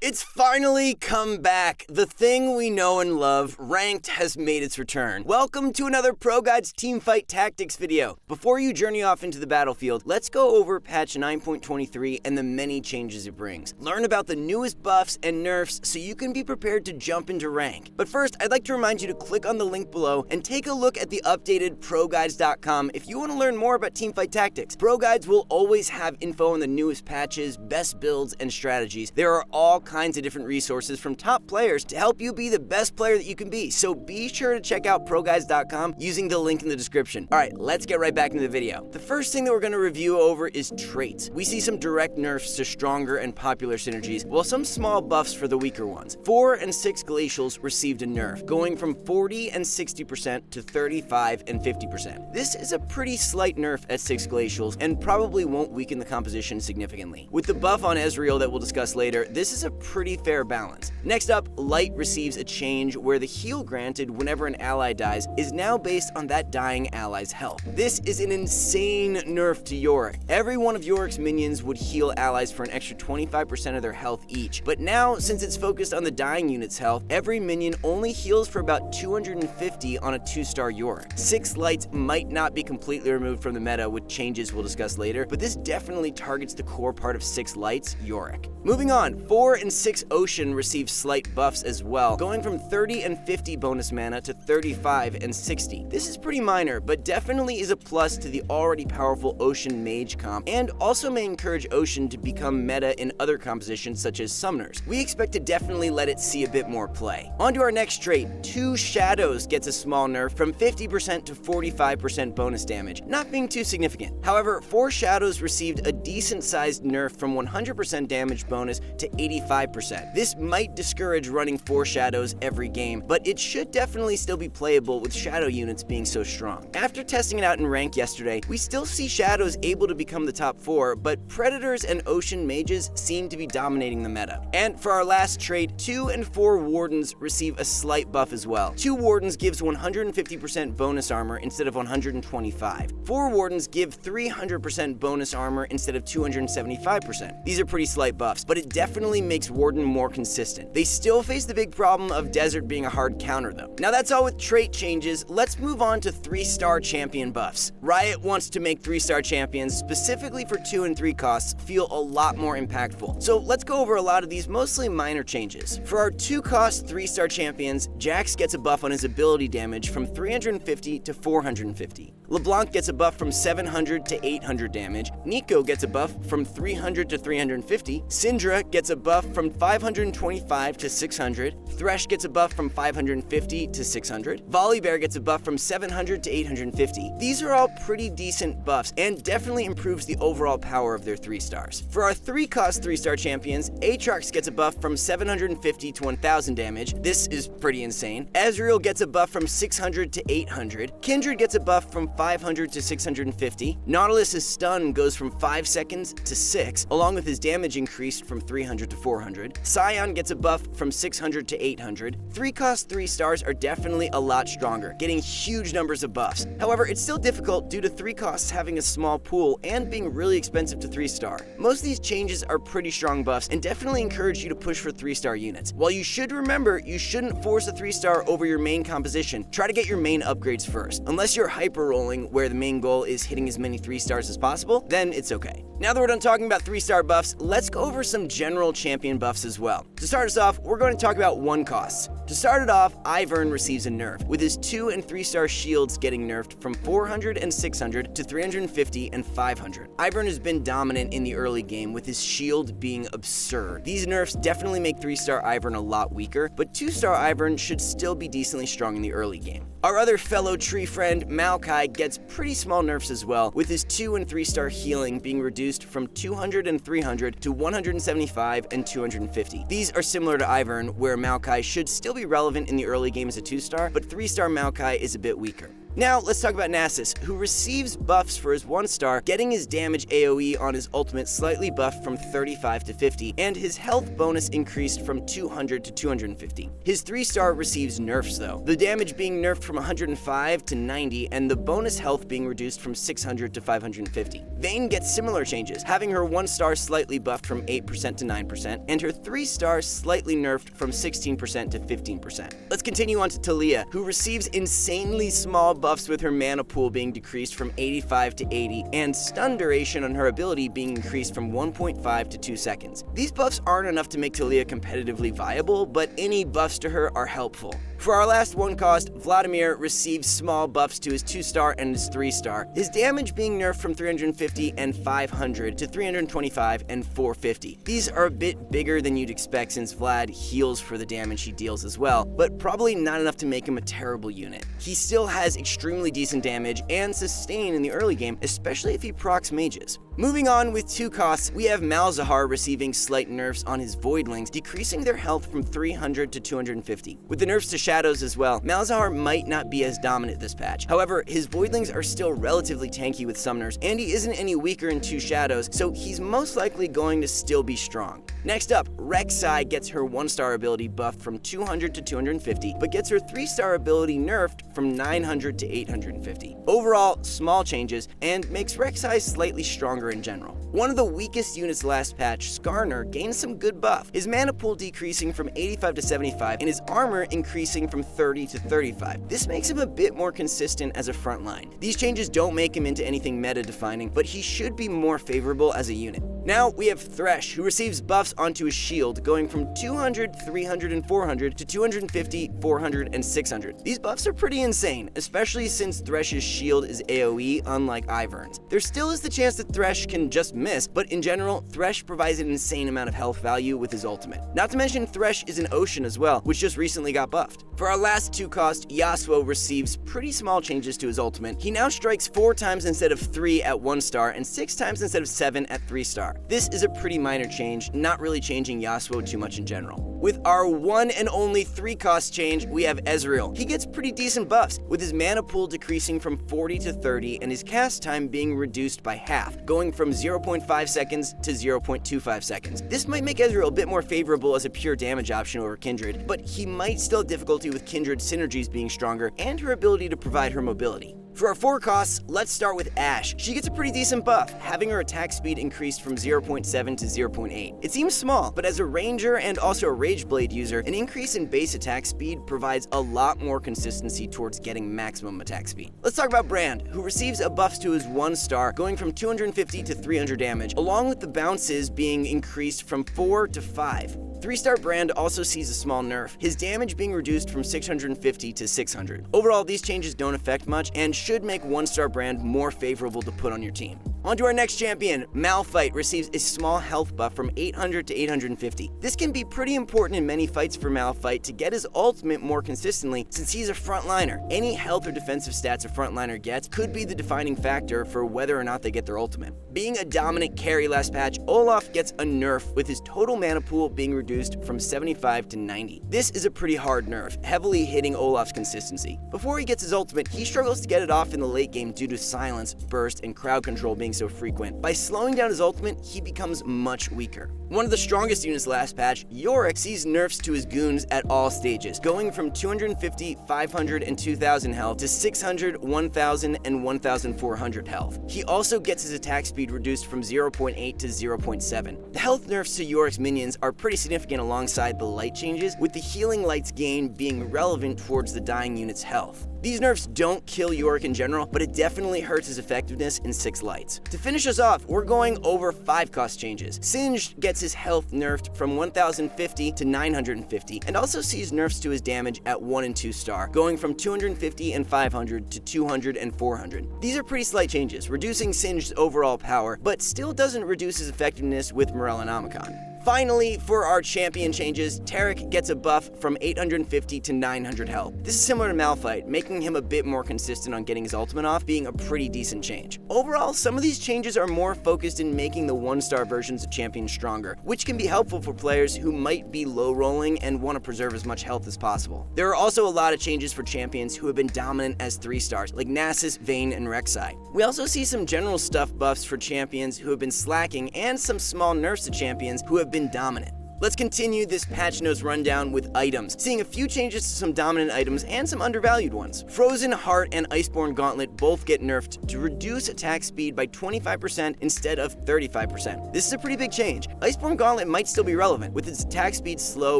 It's finally come back. The thing we know and love, Ranked, has made its return. Welcome to another ProGuides Teamfight Tactics video. Before you journey off into the battlefield, let's go over patch 9.23 and the many changes it brings. Learn about the newest buffs and nerfs so you can be prepared to jump into rank. But first, I'd like to remind you to click on the link below and take a look at the updated ProGuides.com if you want to learn more about Teamfight Tactics. ProGuides will always have info on the newest patches, best builds, and strategies. There are all kinds of different resources from top players to help you be the best player that you can be. So be sure to check out ProGuides.com using the link in the description. All right, let's get right back into the video. The first thing that we're going to review over is traits. We see some direct nerfs to stronger and popular synergies, while some small buffs for the weaker ones. 4 and 6 glacials received a nerf, going from 40 and 60% to 35 and 50%. This is a pretty slight nerf at 6 glacials and probably won't weaken the composition significantly. With the buff on Ezreal that we'll discuss later, this is a pretty fair balance. Next up, Light receives a change where the heal granted whenever an ally dies is now based on that dying ally's health. This is an insane nerf to Yorick. Every one of Yorick's minions would heal allies for an extra 25% of their health each, but now, since it's focused on the dying unit's health, every minion only heals for about 250 on a 2-star Yorick. 6 Lights might not be completely removed from the meta with changes we'll discuss later, but this definitely targets the core part of 6 Lights, Yorick. Moving on, 4 and 6 Ocean receive slight buffs as well, going from 30 and 50 bonus mana to 35 and 60. This is pretty minor, but definitely is a plus to the already powerful Ocean Mage comp, and also may encourage Ocean to become meta in other compositions such as Summoners. We expect to definitely let it see a bit more play. On to our next trait, 2 Shadows gets a small nerf from 50% to 45% bonus damage, not being too significant. However, 4 Shadows received a decent sized nerf from 100% damage bonus to 85%. This might discourage running 4 Shadows every game, but it should definitely still be playable with Shadow units being so strong. After testing it out in rank yesterday, we still see Shadows able to become the top 4, but Predators and Ocean Mages seem to be dominating the meta. And for our last trait, 2 and 4 Wardens receive a slight buff as well. 2 Wardens gives 150% bonus armor instead of 125. 4 Wardens give 300% bonus armor instead of 275%. These are pretty slight buffs, but it definitely makes Warden more consistent. They still face the big problem of Desert being a hard counter though. Now that's all with trait changes. Let's move on to 3-star champion buffs. Riot wants to make 3-star champions, specifically for 2 and 3 costs, feel a lot more impactful. So let's go over a lot of these mostly minor changes. For our 2-cost 3-star champions, Jax gets a buff on his ability damage from 350 to 450. LeBlanc gets a buff from 700 to 800 damage. Nico gets a buff from 300 to 350. Syndra gets a buff from 525 to 600. Thresh gets a buff from 550 to 600. Volibear gets a buff from 700 to 850. These are all pretty decent buffs and definitely improves the overall power of their 3 stars. For our 3-cost 3-star champions, Aatrox gets a buff from 750 to 1000 damage. This is pretty insane. Ezreal gets a buff from 600 to 800. Kindred gets a buff from 500 to 650. Nautilus's stun goes from 5 seconds to 6, along with his damage increased from 300 to 400. Sion gets a buff from 600 to 800. 3-cost 3 stars are definitely a lot stronger, getting huge numbers of buffs. However, it's still difficult due to 3 costs having a small pool and being really expensive to 3-star. Most of these changes are pretty strong buffs and definitely encourage you to push for 3-star units. While you should remember, you shouldn't force a 3-star over your main composition. Try to get your main upgrades first. Unless you're hyper rolling, where the main goal is hitting as many 3-stars as possible, then it's okay. Now that we're done talking about 3-star buffs, let's go over some general champion buffs as well. To start us off, we're going to talk about 1 costs. To start it off, Ivern receives a nerf, with his 2 and 3-star shields getting nerfed from 400 and 600 to 350 and 500. Ivern has been dominant in the early game, with his shield being absurd. These nerfs definitely make 3-star Ivern a lot weaker, but 2-star Ivern should still be decently strong in the early game. Our other fellow tree friend, Maokai, gets pretty small nerfs as well, with his 2 and 3-star healing being reduced from 200 and 300 to 175 and 250. These are similar to Ivern, where Maokai should still be relevant in the early game as a 2-star, but 3-star Maokai is a bit weaker. Now, let's talk about Nasus, who receives buffs for his 1-star, getting his damage AoE on his ultimate slightly buffed from 35 to 50, and his health bonus increased from 200 to 250. His 3-star receives nerfs though, the damage being nerfed from 105 to 90, and the bonus health being reduced from 600 to 550. Vayne gets similar changes, having her 1-star slightly buffed from 8% to 9%, and her 3-star slightly nerfed from 16% to 15%. Let's continue on to Taliyah, who receives insanely small buffs with her mana pool being decreased from 85 to 80, and stun duration on her ability being increased from 1.5 to 2 seconds. These buffs aren't enough to make Taliyah competitively viable, but any buffs to her are helpful. For our last 1-cost, Vladimir receives small buffs to his 2-star and his 3-star, his damage being nerfed from 350 and 500 to 325 and 450. These are a bit bigger than you'd expect since Vlad heals for the damage he deals as well, but probably not enough to make him a terrible unit. He still has extremely decent damage and sustain in the early game, especially if he procs mages. Moving on with 2 costs, we have Malzahar receiving slight nerfs on his Voidlings, decreasing their health from 300 to 250. With the nerfs to Shadows as well, Malzahar might not be as dominant this patch. However, his Voidlings are still relatively tanky with summoners, and he isn't any weaker in 2 Shadows, so he's most likely going to still be strong. Next up, Rek'Sai gets her 1-star ability buffed from 200 to 250, but gets her 3-star ability nerfed from 900 to 850. Overall, small changes, and makes Rek'Sai slightly stronger in general. One of the weakest units last patch, Skarner, gained some good buff, his mana pool decreasing from 85 to 75, and his armor increasing from 30 to 35. This makes him a bit more consistent as a frontline. These changes don't make him into anything meta-defining, but he should be more favorable as a unit. Now we have Thresh, who receives buffs onto his shield, going from 200, 300, and 400 to 250, 400, and 600. These buffs are pretty insane, especially since Thresh's shield is AoE, unlike Ivern's. There still is the chance that Thresh can just miss, but in general, Thresh provides an insane amount of health value with his ultimate. Not to mention Thresh is an Ocean as well, which just recently got buffed. For our last 2-cost, Yasuo receives pretty small changes to his ultimate. He now strikes 4 times instead of 3 at 1-star, and 6 times instead of 7 at 3-star. This is a pretty minor change, not really changing Yasuo too much in general. With our one and only 3-cost change, we have Ezreal. He gets pretty decent buffs, with his mana pool decreasing from 40 to 30 and his cast time being reduced by half, going from 0.5 seconds to 0.25 seconds. This might make Ezreal a bit more favorable as a pure damage option over Kindred, but he might still have difficulty with Kindred's synergies being stronger and her ability to provide her mobility. For our 4 costs, let's start with Ashe. She gets a pretty decent buff, having her attack speed increased from 0.7 to 0.8. It seems small, but as a ranger and also a Rage Blade user, an increase in base attack speed provides a lot more consistency towards getting maximum attack speed. Let's talk about Brand, who receives a buff to his 1-star, going from 250 to 300 damage, along with the bounces being increased from 4 to 5. 3-star Brand also sees a small nerf, his damage being reduced from 650 to 600. Overall, these changes don't affect much and should make 1-star Brand more favorable to put on your team. On to our next champion, Malphite receives a small health buff from 800 to 850. This can be pretty important in many fights for Malphite to get his ultimate more consistently since he's a frontliner. Any health or defensive stats a frontliner gets could be the defining factor for whether or not they get their ultimate. Being a dominant carry last patch, Olaf gets a nerf with his total mana pool being reduced from 75 to 90. This is a pretty hard nerf, heavily hitting Olaf's consistency. Before he gets his ultimate, he struggles to get it off in the late game due to silence, burst, and crowd control being so frequent. By slowing down his ultimate, he becomes much weaker. One of the strongest units last patch, Yorick sees nerfs to his goons at all stages, going from 250, 500, and 2000 health to 600, 1000, and 1400 health. He also gets his attack speed reduced from 0.8 to 0.7. The health nerfs to Yorick's minions are pretty significant alongside the light changes, with the healing lights gain being relevant towards the dying unit's health. These nerfs don't kill Yorick in general, but it definitely hurts his effectiveness in 6 lights. To finish us off, we're going over 5-cost changes. Singed gets his health nerfed from 1050 to 950, and also sees nerfs to his damage at 1 and 2 star, going from 250 and 500 to 200 and 400. These are pretty slight changes, reducing Singed's overall power, but still doesn't reduce his effectiveness with Morale and Omicron. Finally, for our champion changes, Taric gets a buff from 850 to 900 health. This is similar to Malphite, making him a bit more consistent on getting his ultimate off, being a pretty decent change. Overall, some of these changes are more focused in making the 1-star versions of champions stronger, which can be helpful for players who might be low rolling and want to preserve as much health as possible. There are also a lot of changes for champions who have been dominant as 3-stars, like Nasus, Vayne, and Rek'Sai. We also see some general stuff buffs for champions who have been slacking and some small nerfs to champions who have been dominant. Let's continue this patch notes rundown with items, seeing a few changes to some dominant items and some undervalued ones. Frozen Heart and Iceborne Gauntlet both get nerfed to reduce attack speed by 25% instead of 35%. This is a pretty big change. Iceborne Gauntlet might still be relevant, with its attack speed slow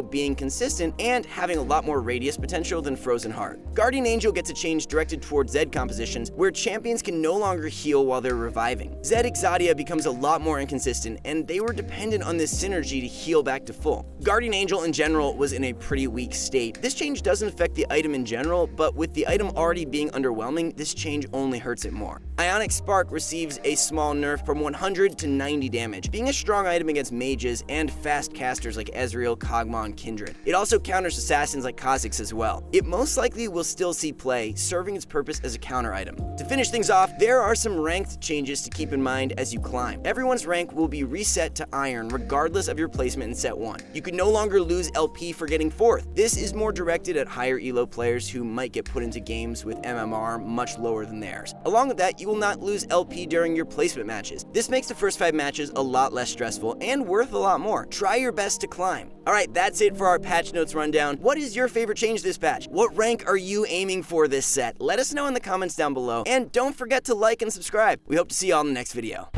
being consistent and having a lot more radius potential than Frozen Heart. Guardian Angel gets a change directed towards Zed compositions, where champions can no longer heal while they're reviving. Zed Exodia becomes a lot more inconsistent, and they were dependent on this synergy to heal back to full. Guardian Angel in general was in a pretty weak state. This change doesn't affect the item in general, but with the item already being underwhelming, this change only hurts it more. Ionic Spark receives a small nerf from 100 to 90 damage, being a strong item against mages and fast casters like Ezreal, Kog'Maw, and Kindred. It also counters assassins like Kha'Zix as well. It most likely will still see play, serving its purpose as a counter item. To finish things off, there are some ranked changes to keep in mind as you climb. Everyone's rank will be reset to Iron regardless of your placement in set 1. You can no longer lose LP for getting 4th. This is more directed at higher elo players who might get put into games with MMR much lower than theirs. Along with that, you will not lose LP during your placement matches. This makes the first 5 matches a lot less stressful and worth a lot more. Try your best to climb. Alright, that's it for our patch notes rundown. What is your favorite change this patch? What rank are you aiming for this set? Let us know in the comments down below. And don't forget to like and subscribe. We hope to see you all in the next video.